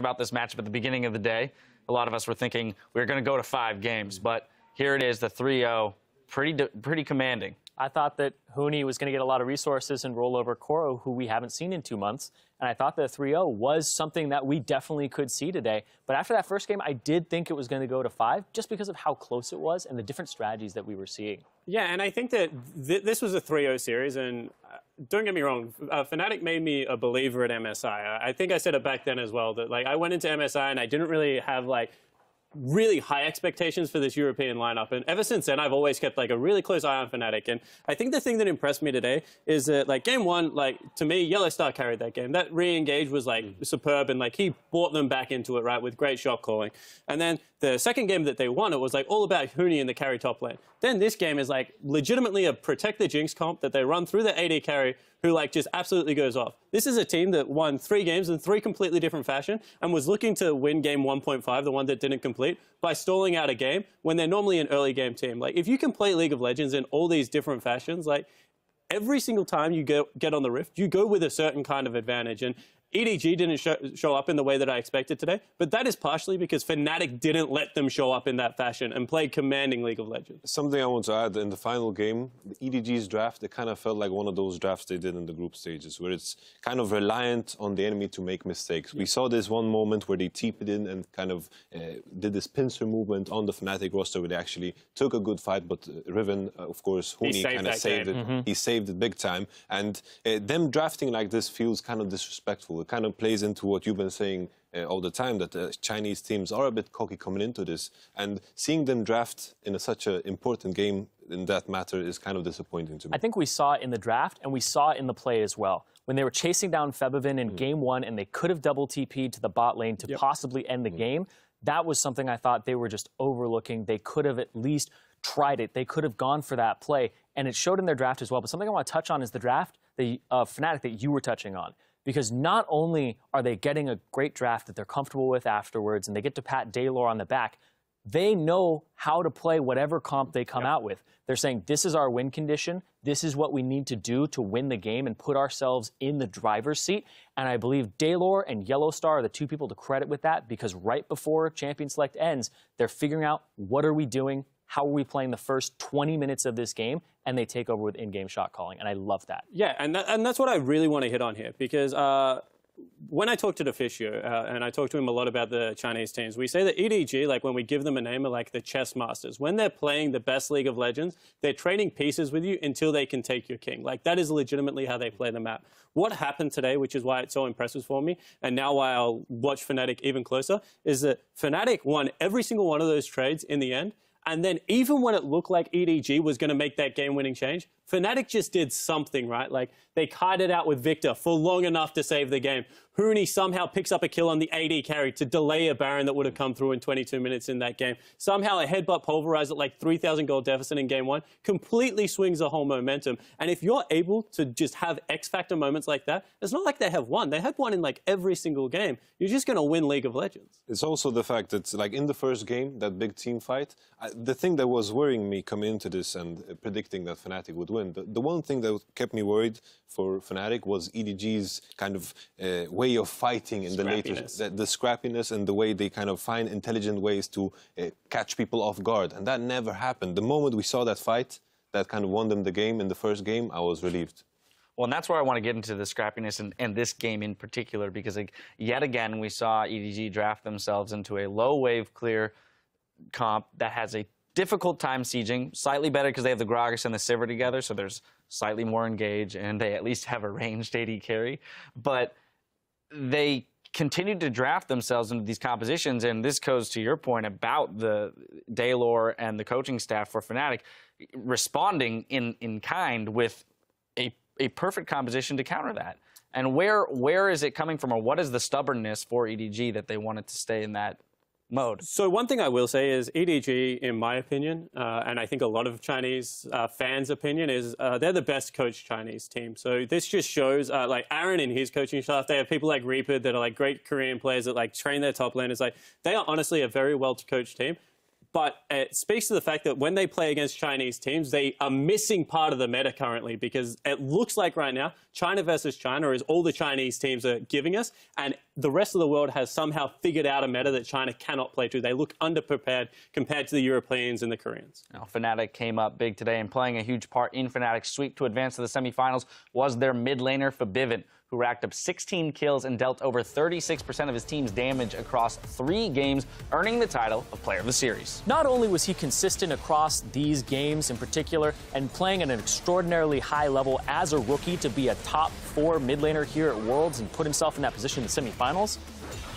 about this matchup at the beginning of the day. A lot of us were thinking we were going to go to 5 games, but here it is, the 3-0, pretty commanding. I thought that Huni was going to get a lot of resources and roll over Koro, who we haven't seen in 2 months. And I thought that 3-0 was something that we definitely could see today. But after that first game, I did think it was going to go to 5 just because of how close it was and the different strategies that we were seeing. Yeah, and I think that this was a 3-0 series, and don't get me wrong, Fnatic made me a believer at MSI. I think I said it back then as well, that like I went into MSI and I didn't really have like really high expectations for this European lineup, and ever since then I've always kept like a really close eye on Fnatic. And I think the thing that impressed me today is that like game 1, like to me, Yellowstar carried that game. That re-engage was like superb, and like he brought them back into it, right, with great shot calling. And then the second game that they won, it was like all about Huni in the carry top lane. Then this game is like legitimately a protect the Jinx comp that they run through the AD carry, who like just absolutely goes off. This is a team that won 3 games in 3 completely different fashion and was looking to win game 1.5, the one that didn't complete, by stalling out a game when they're normally an early game team. Like if you can play League of Legends in all these different fashions, like every single time you get on the Rift, you go with a certain kind of advantage. And EDG didn't show up in the way that I expected today, but that is partially because Fnatic didn't let them show up in that fashion and played commanding League of Legends. Something I want to add, in the final game, the EDG's draft, it kind of felt like one of those drafts they did in the group stages, where it's kind of reliant on the enemy to make mistakes. We saw this one moment where they TP'd in and kind of did this pincer movement on the Fnatic roster where they actually took a good fight, but Riven, of course, Huni kind of saved it. He saved it big time. And them drafting like this feels kind of disrespectful. It kind of plays into what you've been saying all the time, that Chinese teams are a bit cocky coming into this. And seeing them draft in such an important game in that matter is kind of disappointing to me. I think we saw it in the draft, and we saw it in the play as well. When they were chasing down Febivin in game 1, and they could have double TP'd to the bot lane to possibly end the game, that was something I thought they were just overlooking. They could have at least tried it. They could have gone for that play, and it showed in their draft as well. But something I want to touch on is the draft, the Fnatic that you were touching on. Because not only are they getting a great draft that they're comfortable with afterwards, and they get to pat Daylor on the back, they know how to play whatever comp they come out with. They're saying, this is our win condition. This is what we need to do to win the game and put ourselves in the driver's seat. And I believe Daylor and Yellowstar are the 2 people to credit with that, because right before Champion Select ends, they're figuring out, what are we doing? How are we playing the first 20 minutes of this game? And they take over with in-game shot calling, and I love that. Yeah, and that's what I really want to hit on here, because when I talk to Deficio, and I talk to him a lot about the Chinese teams, we say that EDG, like when we give them a name, are like the chess masters. When they're playing the best League of Legends, they're trading pieces with you until they can take your king. Like that is legitimately how they play the map. What happened today, which is why it's so impressive for me, and now why I'll watch Fnatic even closer, is that Fnatic won every single one of those trades in the end. And then even when it looked like EDG was going to make that game-winning change, Fnatic just did something, right? Like, they kited out with Victor for long enough to save the game. Huni somehow picks up a kill on the AD carry to delay a Baron that would have come through in 22 minutes in that game. Somehow a headbutt pulverized at like 3,000 gold deficit in game 1 completely swings the whole momentum. And if you're able to just have X-factor moments like that, it's not like they have one. They had one in like every single game. You're just going to win League of Legends. It's also the fact that like in the first game, that big team fight, the thing that was worrying me coming into this and predicting that Fnatic would win, the one thing that kept me worried for Fnatic was EDG's kind of way of fighting in the later, the scrappiness and the way they kind of find intelligent ways to catch people off guard. And that never happened. The moment we saw that fight, that kind of won them the game in the first game, I was relieved. Well, and that's where I want to get into the scrappiness and this game in particular, because like, yet again, we saw EDG draft themselves into a low wave clear comp that has a difficult time sieging, slightly better because they have the Gragas and the Sivir together, so there's slightly more engage, and they at least have a ranged AD carry. But they continued to draft themselves into these compositions, and this goes to your point about the Daylor and the coaching staff for Fnatic responding in kind with a perfect composition to counter that. And where is it coming from, or what is the stubbornness for EDG that they wanted to stay in that mode? So one thing I will say is EDG, in my opinion, and I think a lot of Chinese fans' opinion, is they're the best coached Chinese team. So this just shows, like Aaron and his coaching staff, they have people like Reaper that are like great Korean players that like train their top laners. Like they are honestly a very well-coached team. But it speaks to the fact that when they play against Chinese teams, they are missing part of the meta currently, because it looks like right now, China versus China is all the Chinese teams are giving us, and the rest of the world has somehow figured out a meta that China cannot play to. They look underprepared compared to the Europeans and the Koreans. Now, Fnatic came up big today, and playing a huge part in Fnatic's sweep to advance to the semifinals was their mid laner, Fnatic, who racked up 16 kills and dealt over 36% of his team's damage across 3 games, earning the title of Player of the Series. Not only was he consistent across these games in particular and playing at an extraordinarily high level as a rookie to be a top 4 mid laner here at Worlds and put himself in that position in the semifinals,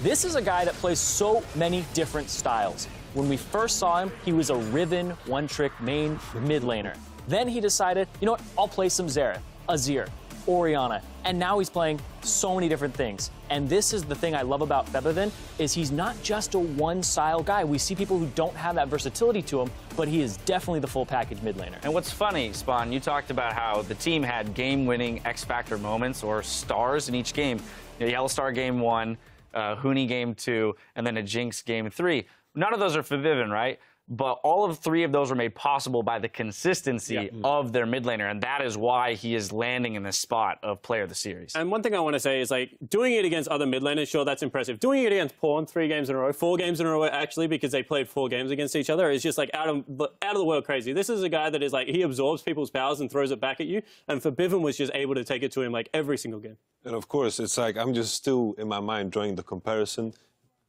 this is a guy that plays so many different styles. When we first saw him, he was a Riven one-trick main mid laner. Then he decided, you know what, I'll play some Xerath, Azir, Orianna, and now he's playing so many different things. And this is the thing I love about Fnatic, is he's not just a one-style guy. We see people who don't have that versatility to him, but he is definitely the full package mid laner. And what's funny, Spawn, you talked about how the team had game-winning X-Factor moments or stars in each game. You know, Yellowstar game 1, Huni game 2, and then a Jinx game 3. None of those are Fnatic, right? But all of 3 of those were made possible by the consistency of their mid laner, and that is why he is landing in this spot of Player of the Series. And one thing I want to say is, like, doing it against other mid laners, sure, that's impressive. Doing it against Pawn 3 games in a row, 4 games in a row, actually, because they played 4 games against each other, is just, like, out of the world crazy. This is a guy that is, like, he absorbs people's powers and throws it back at you, and Fnatic was just able to take it to him, like, every single game. And, of course, it's like I'm just still, in my mind, drawing the comparison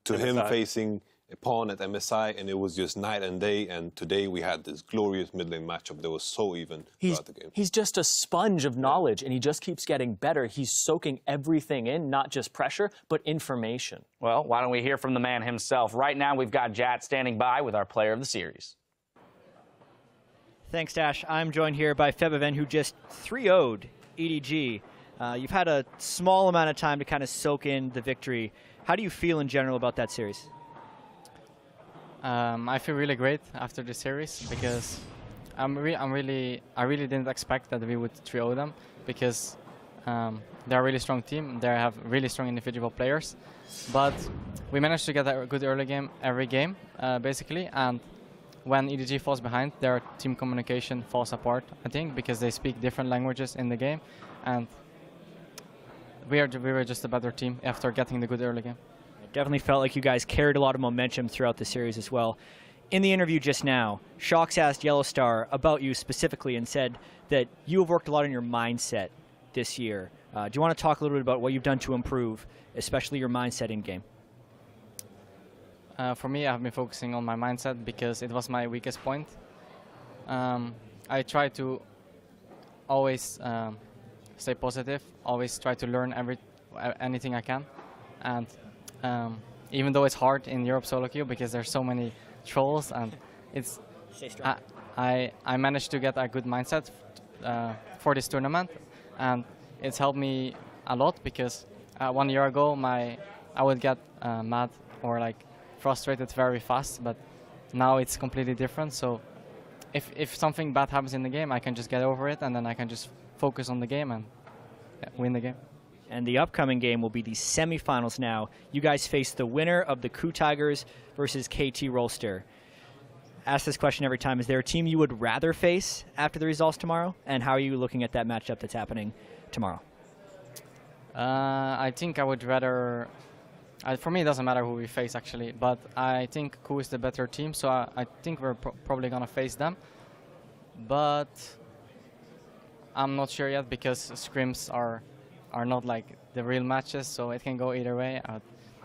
to him facing a Pawn at MSI, and it was just night and day. And today we had this glorious mid lane matchup that was so even throughout the game. He's just a sponge of knowledge, and he just keeps getting better. He's soaking everything in, not just pressure, but information. Well, why don't we hear from the man himself? Right now, we've got Jat standing by with our Player of the Series. Thanks, Dash. I'm joined here by Fnatic, who just 3-0'd EDG. You've had a small amount of time to kind of soak in the victory. How do you feel in general about that series? I feel really great after the series because I really didn't expect that we would 3-0 them, because they're a really strong team. They have really strong individual players, but we managed to get a good early game every game, basically. And when EDG falls behind, their team communication falls apart, I think, because they speak different languages in the game, and we were just a better team after getting the good early game. Definitely felt like you guys carried a lot of momentum throughout the series as well. In the interview just now, Shox asked Yellowstar about you specifically and said that you have worked a lot on your mindset this year. Do you want to talk a little bit about what you've done to improve, especially your mindset in game? For me, I've been focusing on my mindset because it was my weakest point. I try to always stay positive, always try to learn anything I can, and even though it's hard in Europe solo queue because there's so many trolls, and it's I managed to get a good mindset for this tournament, and it's helped me a lot because 1 year ago I would get mad or like frustrated very fast, but now it's completely different. So if something bad happens in the game, I can just get over it, and then I can just focus on the game and win the game. And the upcoming game will be the semifinals now. You guys face the winner of the Coup Tigers versus KT Rolster. Ask this question every time. Is there a team you would rather face after the results tomorrow? And how are you looking at that matchup that's happening tomorrow? I think I would rather... for me, it doesn't matter who we face, actually. But I think Coup is the better team, so I think we're probably going to face them. But I'm not sure yet because scrims are not like the real matches, so it can go either way.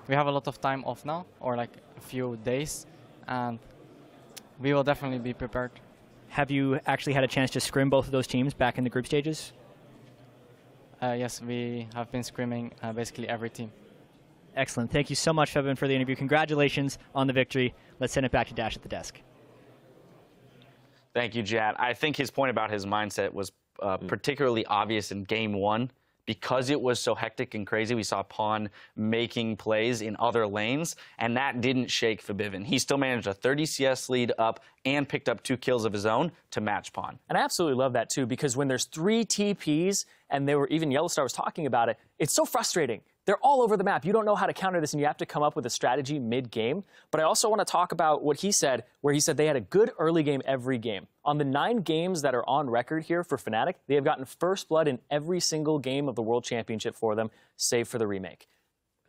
We have a lot of time off now, or like a few days, and we will definitely be prepared. Have you actually had a chance to scrim both of those teams back in the group stages? Yes, we have been scrimming basically every team. Excellent. Thank you so much, Febin, for the interview. Congratulations on the victory. Let's send it back to Dash at the desk. Thank you, Jad. I think his point about his mindset was particularly obvious in Game 1. Because it was so hectic and crazy, we saw Pawn making plays in other lanes, and that didn't shake Fnatic. He still managed a 30 CS lead up and picked up 2 kills of his own to match Pawn. And I absolutely love that, too, because when there's 3 TPs, and even Yellowstar was talking about it, it's so frustrating they're all over the map. You don't know how to counter this, and you have to come up with a strategy mid-game. But I also want to talk about what he said, where he said they had a good early game every game. On the 9 games that are on record here for Fnatic, they have gotten first blood in every single game of the World Championship for them, save for the remake.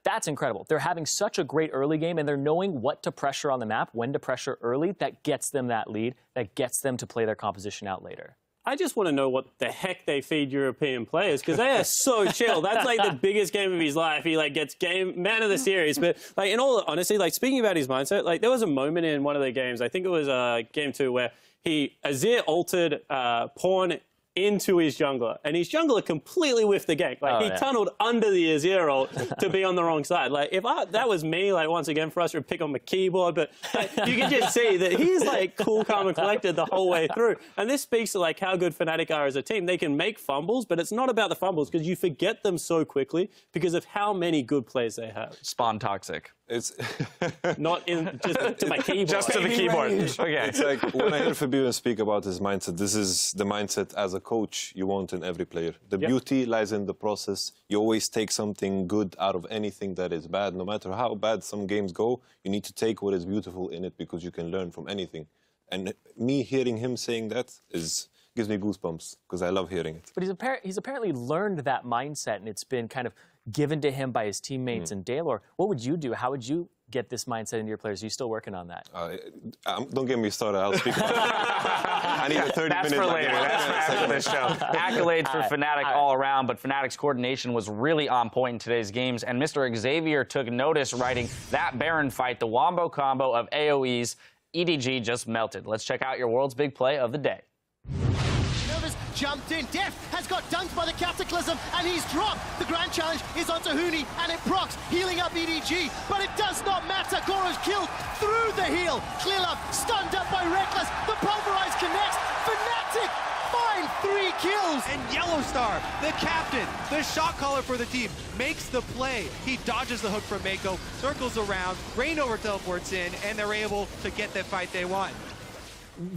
That's incredible. They're having such a great early game, and they're knowing what to pressure on the map, when to pressure early. That gets them that lead, that gets them to play their composition out later. I just want to know what the heck they feed European players, because they are so chill. That's like the biggest game of his life. He like gets man of the series. But like in all honesty, like speaking about his mindset, like there was a moment in one of the games, I think it was game 2, where Azir altered Pawn into his jungler, and his jungler completely whiffed the gank. Like, he tunneled under the Azir ult to be on the wrong side. Like, if that was me, like, once again, for us to pick on the keyboard, but like, you can just see that he's, like, cool, calm, and collected the whole way through. And this speaks to, like, how good Fnatic are as a team. They can make fumbles, but it's not about the fumbles, because you forget them so quickly because of how many good players they have. Spawn toxic. It's not in just to my keyboard. Just to the keyboard. Okay. It's like when I hear Fabian speak about his mindset, this is the mindset as a coach you want in every player. The beauty lies in the process. You always take something good out of anything that is bad. No matter how bad some games go, you need to take what is beautiful in it, because you can learn from anything. And me hearing him saying that gives me goosebumps, because I love hearing it. But he's apparently learned that mindset, and it's been kind of given to him by his teammates in Daylor. What would you do? How would you get this mindset into your players? Are you still working on that? Don't get me started. I'll speak about it. I need a 30 That's minute. for later. That's for after this show. Accolades for Fnatic all around, but Fnatic's coordination was really on point in today's games, and Mr. Xavier took notice, writing, "That Baron fight, the wombo combo of AoEs, EDG just melted." Let's check out your world's big play of the day. Jumped in. Def has got dunked by the Cataclysm, and he's dropped. The grand challenge is onto Huni, and it procs, healing up EDG. But it does not matter. Goro's killed through the heal. Clearlove stunned up by Reckless. The Pulverize connects. Fnatic find 3 kills. And Yellowstar, the captain, the shot caller for the team, makes the play. He dodges the hook from Mako, circles around, Reignover teleports in, and they're able to get the fight they want.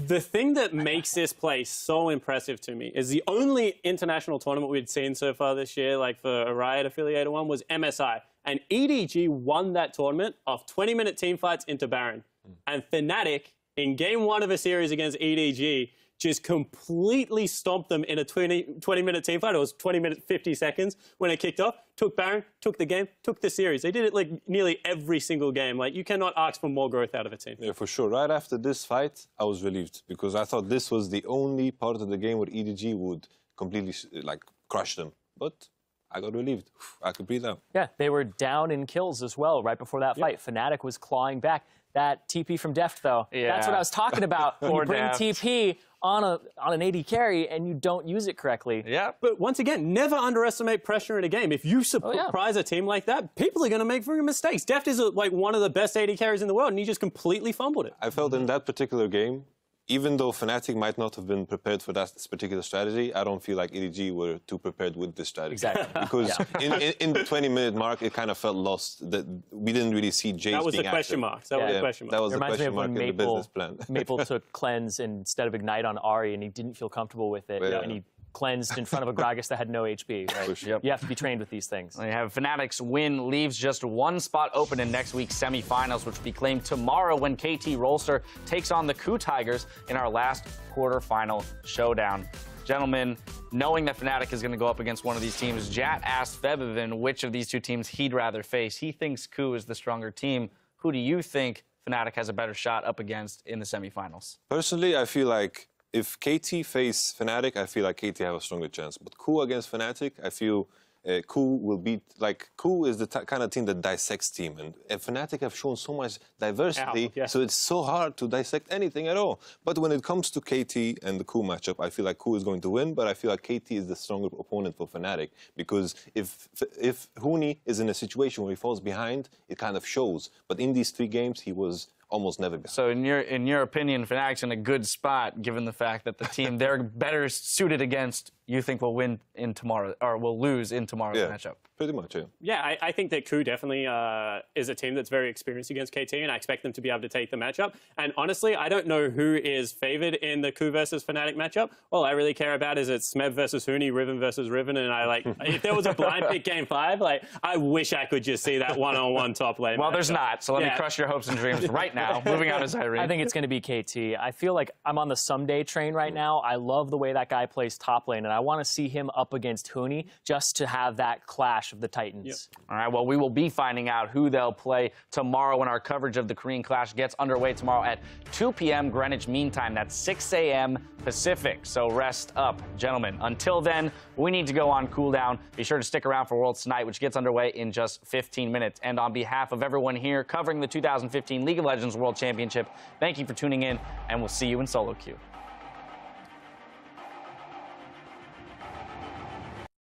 The thing that makes this play so impressive to me is the only international tournament we'd seen so far this year, like for a Riot-affiliated one, was MSI. And EDG won that tournament off 20-minute team fights into Baron. And Fnatic, in game 1 of a series against EDG, just completely stomped them in a 20-minute team fight. It was 20 minutes, 50 seconds when it kicked off. Took Baron, took the game, took the series. They did it like nearly every single game. Like, you cannot ask for more growth out of a team. Yeah, for sure. Right after this fight, I was relieved, because I thought this was the only part of the game where EDG would completely crush them. But I got relieved. I could breathe out. Yeah, they were down in kills as well right before that fight. Fnatic was clawing back. That TP from Deft, though, that's what I was talking about. When you bring TP on an AD carry and you don't use it correctly. Yeah. But once again, never underestimate pressure in a game. If you surprise a team like that, people are going to make freaking mistakes. Deft is like one of the best AD carries in the world, and he just completely fumbled it. I felt in that particular game, even though Fnatic might not have been prepared for this particular strategy, I don't feel like EDG were too prepared with this strategy. Exactly. Because in the 20-minute mark, it kind of felt lost. That we didn't really see Jace That was being the question active. mark. That was the question mark. That was It the reminds me question of mark when in the business plan. Maple took cleanse instead of ignite on Ahri, and he didn't feel comfortable with it, and he cleansed in front of a Gragas that had no HP. Right? You have to be trained with these things. They have Fnatic's win leaves just 1 spot open in next week's semifinals, which will be claimed tomorrow when KT Rolster takes on the Coup Tigers in our last quarterfinal showdown. Gentlemen, knowing that Fnatic is going to go up against one of these teams, Jat asked Febiven which of these 2 teams he'd rather face. He thinks Coup is the stronger team. Who do you think Fnatic has a better shot up against in the semifinals? Personally, I feel like if KT face Fnatic, I feel like KT have a stronger chance. But Coup against Fnatic, I feel Coup will beat. Like, Coup is the kind of team that dissects team, and Fnatic have shown so much diversity, so it's so hard to dissect anything at all. But when it comes to KT and the Coup matchup, I feel like Coup is going to win, but I feel like KT is the stronger opponent for Fnatic, because if Huni is in a situation where he falls behind, it kind of shows. But in these 3 games, he was almost never behind. So in your opinion, Fnatic's in a good spot, given the fact that the team they're better suited against, you think will win in tomorrow, or will lose in tomorrow's matchup? Pretty much, yeah. Yeah, I think that KOO definitely is a team that's very experienced against KT, and I expect them to be able to take the matchup. And honestly, I don't know who is favored in the KOO versus Fnatic matchup. All I really care about is it's Smev versus Huni, Riven versus Riven, and I like if there was a blind pick game 5, like I wish I could just see that one-on-one top lane. Well, matchup. there's not, so let me crush your hopes and dreams right now. Moving on to Zyrene. I think it's going to be KT. I feel like I'm on the someday train right now. I love the way that guy plays top lane, and I want to see him up against Huni just to have that clash of the Titans. Yep. All right, well, we will be finding out who they'll play tomorrow when our coverage of the Korean Clash gets underway tomorrow at 2 p.m. Greenwich Mean Time. That's 6 a.m. Pacific, so rest up, gentlemen. Until then, we need to go on cooldown. Be sure to stick around for Worlds Tonight, which gets underway in just 15 minutes. And on behalf of everyone here covering the 2015 League of Legends World Championship, thank you for tuning in, and we'll see you in solo queue.